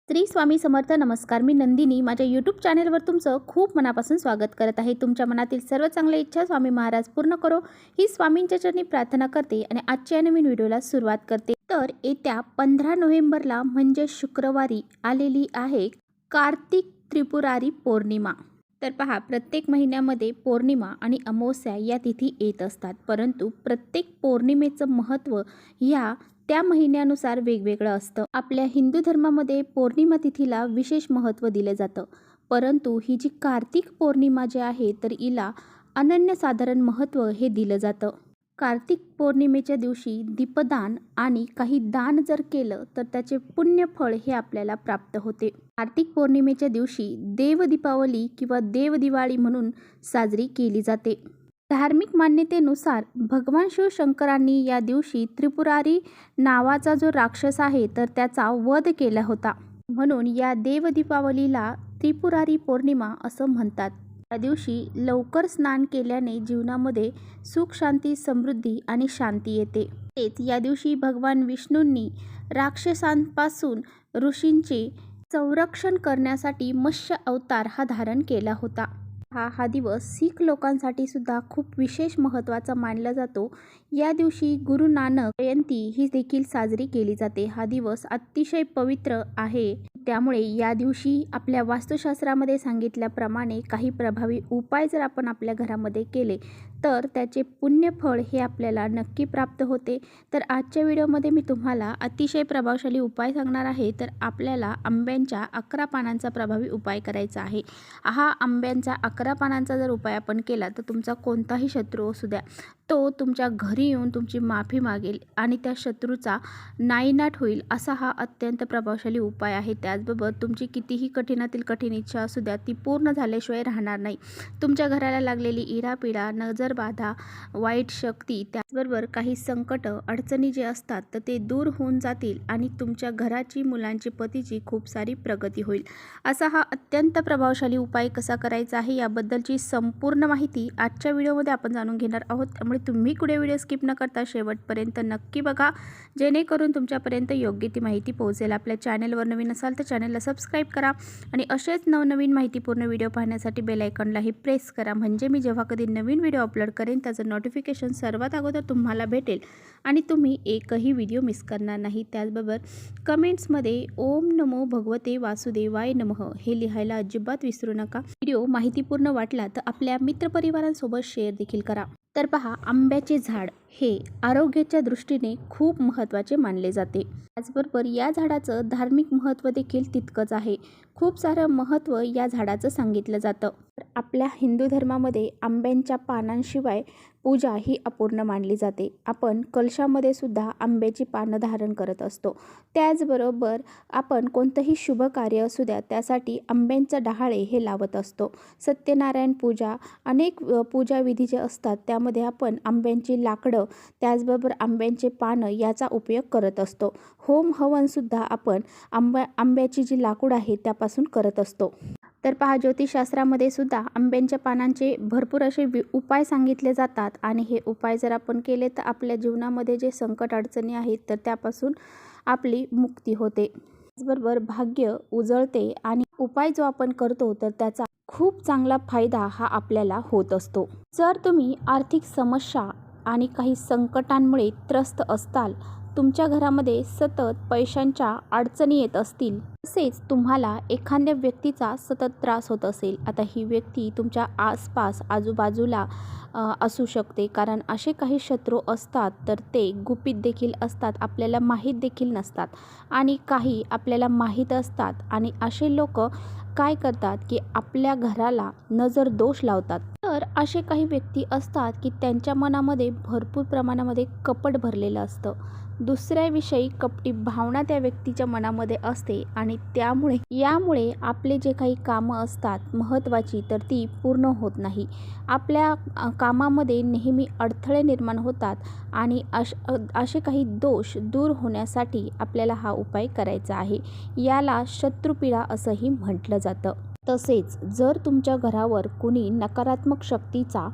श्री स्वामी समर्थ. नमस्कार. मी नंदिनी माझ्या यूट्यूब चॅनलवर तुमचं खूप मनापासून स्वागत करत आहे. तुमच्या मनातील सर्व चांगल्या इच्छा स्वामी महाराज पूर्ण करो ही स्वामींच्या चरणी प्रार्थना करते आणि आजच्या नवीन व्हिडिओला सुरुवात करते. तर येत्या 15 नोव्हेंबरला म्हणजे शुक्रवारी आलेली आहे कार्तिक त्रिपुरारी पौर्णिमा. तर पहा, प्रत्येक महिन्यामध्ये पौर्णिमा आणि अमावस्या या तिथी येत असतात, परंतु प्रत्येक पौर्णिमेचं महत्त्व ह्या त्या महिन्यानुसार वेगवेगळं असतं. आपल्या हिंदू धर्मामध्ये पौर्णिमा तिथीला विशेष महत्त्व दिलं जातं, परंतु ही जी कार्तिक पौर्णिमा जी आहे तर हिला अनन्यसाधारण महत्त्व हे दिलं जातं. कार्तिक पौर्णिमेच्या दिवशी दीपदान आणि काही दान जर केलं तर त्याचे पुण्यफळ हे आपल्याला प्राप्त होते. कार्तिक पौर्णिमेच्या दिवशी देव दीपावली किंवा देव दिवाळी म्हणून साजरी केली जाते. धार्मिक मान्यतेनुसार भगवान शिवशंकरांनी या दिवशी त्रिपुरारी नावाचा जो राक्षस आहे तर त्याचा वध केला होता, म्हणून या देव दीपावलीला त्रिपुरारी पौर्णिमा असं म्हणतात. या दिवशी लवकर स्नान केल्याने जीवनामध्ये सुख, शांती, समृद्धी आणि शांती येते. तेच या दिवशी भगवान विष्णूंनी राक्षसांपासून ऋषींचे संरक्षण करण्यासाठी मत्स्य अवतार हा धारण केला होता. हा दिवस शीख लोकांसाठी सुद्धा खूप विशेष महत्त्वाचा मानला जातो. या दिवशी गुरु नानक जयंती ही देखील साजरी केली जाते. हा दिवस अतिशय पवित्र आहे, त्यामुळे या दिवशी आपल्या वास्तुशास्त्रामध्ये सांगितल्याप्रमाणे काही प्रभावी उपाय जर आपण आपल्या घरामध्ये केले तर त्याचे पुण्यफळ हे आपल्याला नक्की प्राप्त होते. तर आजच्या व्हिडिओमध्ये मी तुम्हाला अतिशय प्रभावशाली उपाय सांगणार आहे. तर आपल्याला आंब्यांच्या 11 पानांचा प्रभावी उपाय करायचा आहे. हा आंब्यांचा 11 पानांचा जर उपाय आपण केला तर तुमचा कोणताही शत्रू असू द्या, तो तुमच्या घरी येऊन तुमची माफी मागेल आणि त्या शत्रूचा नायनाट होईल, असा हा अत्यंत प्रभावशाली उपाय आहे. त्याचबरोबर तुमची कितीही कठीणातील कठीण इच्छा असू द्या ती पूर्ण झाल्याशिवाय राहणार नाही. तुमच्या घराला लागलेली इडापिडा, नजरबाधा, वाईट शक्ती, त्याचबरोबर काही संकट, अडचणी जे असतात तर ते दूर होऊन जातील आणि तुमच्या घराची, मुलांची, पतीची खूप सारी प्रगती होईल. असा हा अत्यंत प्रभावशाली उपाय कसा करायचा आहे याबद्दलची संपूर्ण माहिती आजच्या व्हिडिओमध्ये आपण जाणून घेणार आहोत. त्यामुळे तुम्ही कुठे व्हिडिओ स्किप न करता शेवटपर्यंत नक्की बघा, जेणेकरून तुमच्यापर्यंत योग्य ती माहिती पोहोचेल. आपल्या चॅनलवर नवीन असाल तर चॅनलला सबस्क्राईब करा आणि असेच नवनवीन माहितीपूर्ण व्हिडिओ पाहण्यासाठी बेल आयकॉनलाही प्रेस करा, म्हणजे मी जेव्हा कधी नवीन व्हिडिओ अपलोड करेन त्याचं नोटिफिकेशन सर्वात अगोदर तुम्हाला भेटेल आणि तुम्ही एकही व्हिडिओ मिस करणार नाही. त्याचबरोबर कमेंट्समध्ये ओम नमो भगवते वासुदेवाय नमः हे लिहायला अजिबात विसरू नका. व्हिडिओ माहितीपूर्ण वाटला तर आपल्या मित्रपरिवारांसोबत शेअर देखील करा. तर पहा, आंब्याचे झाड हे आरोग्याच्या दृष्टीने खूप महत्त्वाचे मानले जाते. त्याचबरोबर या झाडाचं धार्मिक महत्त्व देखील तितकंच आहे. खूप सारं महत्त्व या झाडाचं सांगितलं जातं. आपल्या हिंदू धर्मामध्ये आंब्यांच्या पानांशिवाय पूजा ही अपूर्ण मानली जाते. आपण कलशामध्ये सुद्धा आंब्याची पानं धारण करत असतो. त्याचबरोबर आपण कोणतंही शुभ कार्य असू द्या त्यासाठी आंब्यांचं डहाळे हे लावत असतो. सत्यनारायण पूजा, अनेक पूजाविधी जे असतात त्यामध्ये आपण आंब्यांची लाकडं, त्याचबरोबर आंब्यांचे पानं याचा उपयोग करत असतो. होम हवनसुद्धा आपण आंब्याची जी लाकूड आहे त्यापासून करत असतो. तर पहा, ज्योतिषशास्त्रामध्ये सुद्धा आंब्यांच्या पानांचे भरपूर असे उपाय सांगितले जातात आणि हे उपाय जर आपण केले तर आपल्या जीवनामध्ये जे संकट अडचणी आहेत तर त्यापासून आपली मुक्ती होते. त्याचबरोबर भाग्य उजळते आणि उपाय जो आपण करतो तर त्याचा खूप चांगला फायदा हा आपल्याला होत असतो. जर तुम्ही आर्थिक समस्या आणि काही संकटांमुळे त्रस्त असताल, तुमच्या घरामध्ये सतत पैशांच्या अडचणी येत असतील, तसेच तुम्हाला एखाद्या व्यक्तीचा सतत त्रास होत असेल, आता ही व्यक्ती तुमच्या आसपास आजूबाजूला असू शकते, कारण असे काही शत्रू असतात तर ते गुपित देखील असतात, आपल्याला माहीत देखील नसतात आणि काही आपल्याला माहीत असतात. आणि असे लोक काय करतात की आपल्या घराला नजर दोष लावतात. तर असे काही व्यक्ती असतात की त्यांच्या मनामध्ये भरपूर प्रमाणामध्ये कपट भरलेलं असतं. दुसऱ्याविषयी कपटी भावना त्या व्यक्तीच्या मनामध्ये असते आणि यामुळे आपले जे काही कामं असतात महत्त्वाची तर ती पूर्ण होत नाही. आपल्या कामामध्ये नेहमी अडथळे निर्माण होतात आणि असे काही दोष दूर होण्यासाठी आपल्याला हा उपाय करायचा आहे. याला शत्रुपीडा असंही म्हटलं जातं. तसेच जर तुमच्या घरावर कुणी नकारात्मक शक्तीचा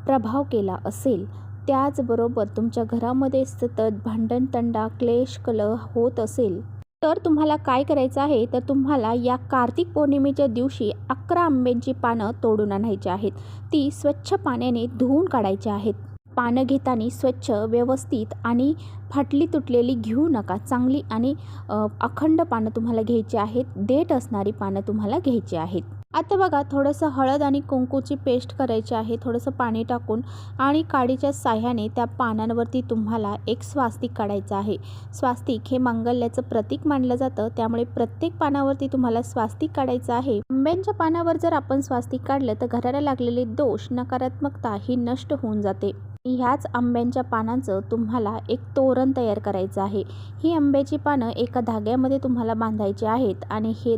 प्रभाव केला असेल, त्याचबरोबर तुमच्या घरामध्ये सतत भांडण, तंडा, क्लेश, कलह होत असेल तर तुम्हाला काय करायचं आहे, तर तुम्हाला या कार्तिक पौर्णिमेच्या दिवशी 11 आंब्यांची पानं तोडून आणायची आहेत. ती स्वच्छ पाण्याने धुवून काढायची आहेत. पानं घेताना स्वच्छ, व्यवस्थित आणि फाटली तुटलेली घेऊ नका. चांगली आणि अखंड पानं तुम्हाला घ्यायची आहेत. देठ असणारी पानं तुम्हाला घ्यायची आहेत. आता बघा, थोडंसं हळद आणि कुंकूची पेस्ट करायची आहे. थोडंसं पाणी टाकून आणि काडीच्या साह्याने त्या पानांवरती तुम्हाला एक स्वास्तिक काढायचं आहे. स्वास्तिक हे मांगल्याचं प्रतीक मानलं जातं, त्यामुळे प्रत्येक पानावरती तुम्हाला स्वास्तिक काढायचं आहे. आंब्यांच्या पानावर जर आपण स्वास्तिक काढलं तर घराला लागलेले दोष, नकारात्मकता ही नष्ट होऊन जाते. ह्याच आंब्यांच्या पानांचं तुम्हाला एक तोरण तयार करायचं आहे. ही आंब्याची पानं एका धाग्यामध्ये तुम्हाला बांधायची आहेत आणि हे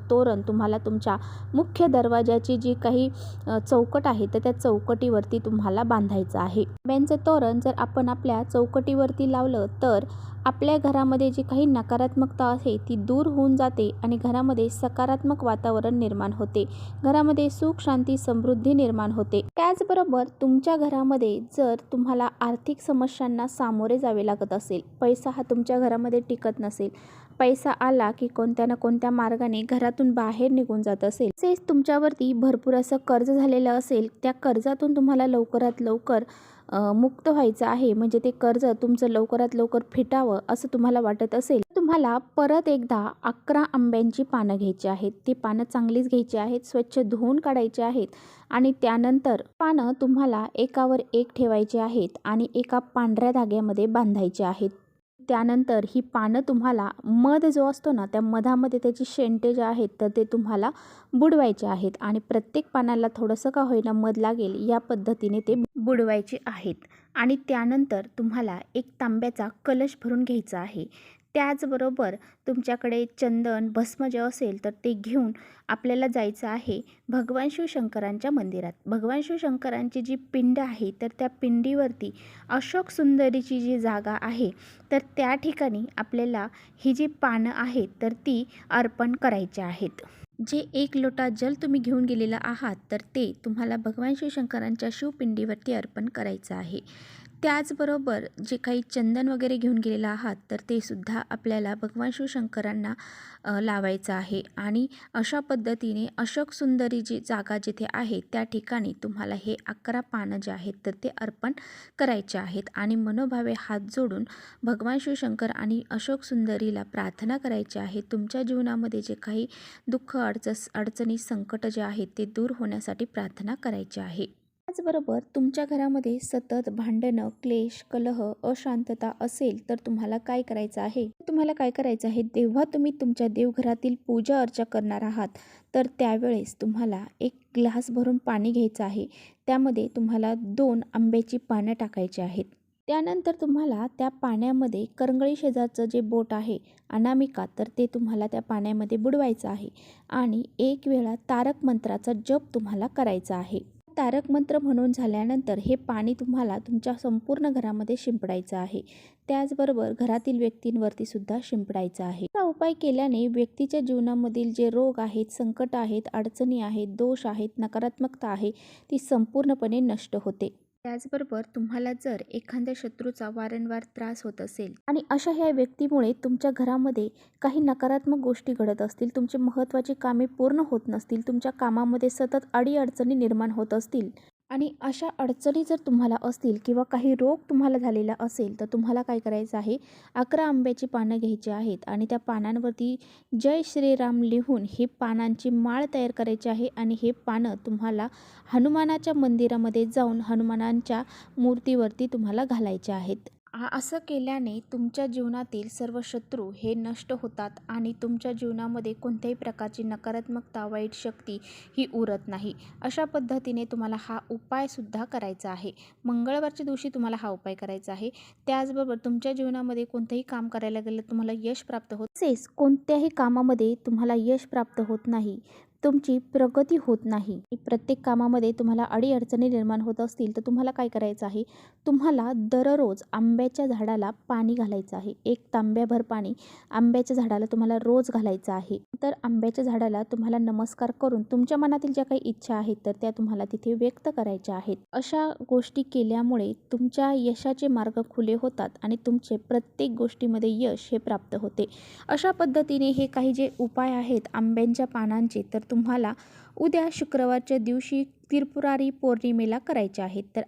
तोरण तुम्हाला तुमच्या मुख्य दरवाजाची जी काही चौकट आहे तर त्या चौकटीवरती तुम्हाला बांधायचं आहे. आंब्यांचं तोरण जर आपण आपल्या चौकटीवरती लावलं तर आपल्या घरामध्ये जी काही नकारात्मकता आहे ती दूर होऊन जाते आणि घरामध्ये सकारात्मक वातावरण निर्माण होते. घरामध्ये सुख, शांती, समृद्धी निर्माण होते. त्याचबरोबर तुमच्या घरामध्ये जर तुम्हाला आर्थिक समस्यांना सामोरे जावे लागत असेल, पैसा हा तुमच्या घरामध्ये टिकत नसेल, पैसा आला की कोणत्या ना कोणत्या मार्गाने घरातून बाहेर निघून जात असेल, तसेच तुमच्यावरती भरपूर असं कर्ज झालेलं असेल, त्या कर्जातून तुम्हाला लवकरात लवकर मुक्त व्हायचं आहे, म्हणजे ते कर्ज तुमचं लवकरात लवकर फिटावं असं तुम्हाला वाटत असेल, तुम्हाला परत एकदा 11 आंब्यांची पानं घ्यायची आहेत. ती पानं चांगलीच घ्यायची आहेत, स्वच्छ धुवून काढायची आहेत आणि त्यानंतर पानं तुम्हाला एकावर एक ठेवायची आहेत आणि एका पांढऱ्या धाग्यामध्ये बांधायची आहेत. त्यानंतर ही पानं तुम्हाला मध जो असतो ना, त्या मधामध्ये त्याची शेंटे जे आहेत तर ते तुम्हाला बुडवायचे आहेत आणि प्रत्येक पानाला थोडंसं का होईना मध लागेल या पद्धतीने ते बुडवायचे आहेत. आणि त्यानंतर तुम्हाला एक तांब्याचा कलश भरून घ्यायचा आहे. त्याचबरोबर तुमच्याकडे चंदन, भस्म जे असेल तर ते घेऊन आपल्याला जायचं आहे भगवान शिवशंकरांच्या मंदिरात. भगवान शिवशंकरांची जी पिंड आहे तर त्या पिंडीवरती अशोक सुंदरीची जी जागा आहे तर त्या ठिकाणी आपल्याला ही जी पानं आहेत तर ती अर्पण करायची आहेत. जे 1 लोटा जल तुम्ही घेऊन गेलेला आहात तर ते तुम्हाला भगवान शिवशंकरांच्या शिवपिंडीवरती अर्पण करायचं आहे. त्याचबरोबर जे काही चंदन वगैरे घेऊन गेलेलं आहात तर ते सुद्धा आपल्याला भगवान शिवशंकरांना लावायचं आहे आणि अशा पद्धतीने अशोक सुंदरी जी जागा जिथे आहे त्या ठिकाणी तुम्हाला हे 11 पानं जे आहेत तर ते अर्पण करायचे आहेत आणि मनोभावे हात जोडून भगवान शिवशंकर आणि अशोक सुंदरीला प्रार्थना करायची आहे. तुमच्या जीवनामध्ये जे काही दुःख, अडचणी, संकट जे आहेत ते दूर होण्यासाठी प्रार्थना करायची आहे. त्याचबरोबर तुमच्या घरामध्ये सतत भांडणं, क्लेश, कलह, अशांतता असेल तर तुम्हाला काय करायचं आहे, जेव्हा तुम्ही तुमच्या देवघरातील पूजा अर्चा करणार आहात तर त्यावेळेस तुम्हाला एक ग्लास भरून पाणी घ्यायचं आहे. त्यामध्ये तुम्हाला 2 आंब्याची पानं टाकायची आहेत. त्यानंतर तुम्हाला त्या पाण्यामध्ये करंगळी शेजारचं जे बोट आहे, अनामिका, तर ते तुम्हाला त्या पाण्यामध्ये बुडवायचं आहे आणि 1 वेळा तारक मंत्राचा जप तुम्हाला करायचा आहे. तारक मंत्र म्हणून झाल्यानंतर हे पाणी तुम्हाला तुमच्या संपूर्ण घरामध्ये शिंपडायचं आहे. त्याचबरोबर घरातील व्यक्तींवरती सुद्धा शिंपडायचं आहे. हा उपाय केल्याने व्यक्तीच्या जीवनामधील जे रोग आहेत, संकट आहेत, अडचणी आहेत, दोष आहेत, नकारात्मकता आहे ती संपूर्णपणे नष्ट होते. त्याचबरोबर तुम्हाला जर एखाद्या शत्रूचा वारंवार त्रास होत असेल आणि अशा ह्या व्यक्तीमुळे तुमच्या घरामध्ये काही नकारात्मक गोष्टी घडत असतील, तुमची महत्त्वाची कामे पूर्ण होत नसतील, तुमच्या कामामध्ये सतत अडीअडचणी निर्माण होत असतील आणि अशा अडचणी जर तुम्हाला असतील किंवा काही रोग तुम्हाला झालेला असेल तर तुम्हाला काय करायचं आहे, 11 आंब्याची पानं घ्यायची आहेत आणि त्या पानांवरती जय श्रीराम लिहून ही पानांची माळ तयार करायची आहे आणि हे पानं तुम्हाला हनुमानाच्या मंदिरामध्ये जाऊन हनुमानांच्या मूर्तीवरती तुम्हाला घालायचे आहेत. असं केल्याने तुमच्या जीवनातील सर्व शत्रू हे नष्ट होतात आणि तुमच्या जीवनामध्ये कोणत्याही प्रकारची नकारात्मकता, वाईट शक्ती ही उरत नाही. अशा पद्धतीने तुम्हाला हा उपायसुद्धा करायचा आहे. मंगळवारच्या दिवशी तुम्हाला हा उपाय करायचा आहे. त्याचबरोबर तुमच्या जीवनामध्ये कोणतंही काम करायला गेलं तुम्हाला यश प्राप्त होत, तसेच कोणत्याही कामामध्ये तुम्हाला यश प्राप्त होत नाही, तुमची प्रगती होत नाही. प्रत्येक कामामध्ये तुम्हाला अडीअडचणी निर्माण होत असतील तर तुम्हाला काय करायचं आहे, तुम्हाला दररोज आंब्याच्या झाडाला पाणी घालायचं आहे. 1 तांब्याभर पाणी आंब्याच्या झाडाला तुम्हाला रोज घालायचं आहे. तर आंब्याच्या झाडाला तुम्हाला नमस्कार करून तुमच्या मनातील ज्या काही इच्छा आहेत तर त्या तुम्हाला तिथे व्यक्त करायच्या आहेत. अशा गोष्टी केल्यामुळे तुमच्या यशाचे मार्ग खुले होतात आणि तुमचे प्रत्येक गोष्टीमध्ये यश हे प्राप्त होते. अशा पद्धतीने हे काही जे उपाय आहेत आंब्यांच्या पानांचे तर तुम्हाला उद्या शुक्रवारच्या दिवशी त्रिपुरारी पौर्णिमेला करायचे आहेत.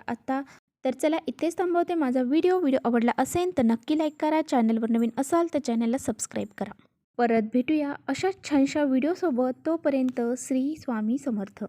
तर चला इथेच थांबवते माझा व्हिडिओ आवडला असेल तर नक्की लाईक करा. चॅनलवर नवीन असाल तर चॅनलला सबस्क्राईब करा. परत भेटूया अशाच छानशा व्हिडिओसोबत. तोपर्यंत श्री स्वामी समर्थ.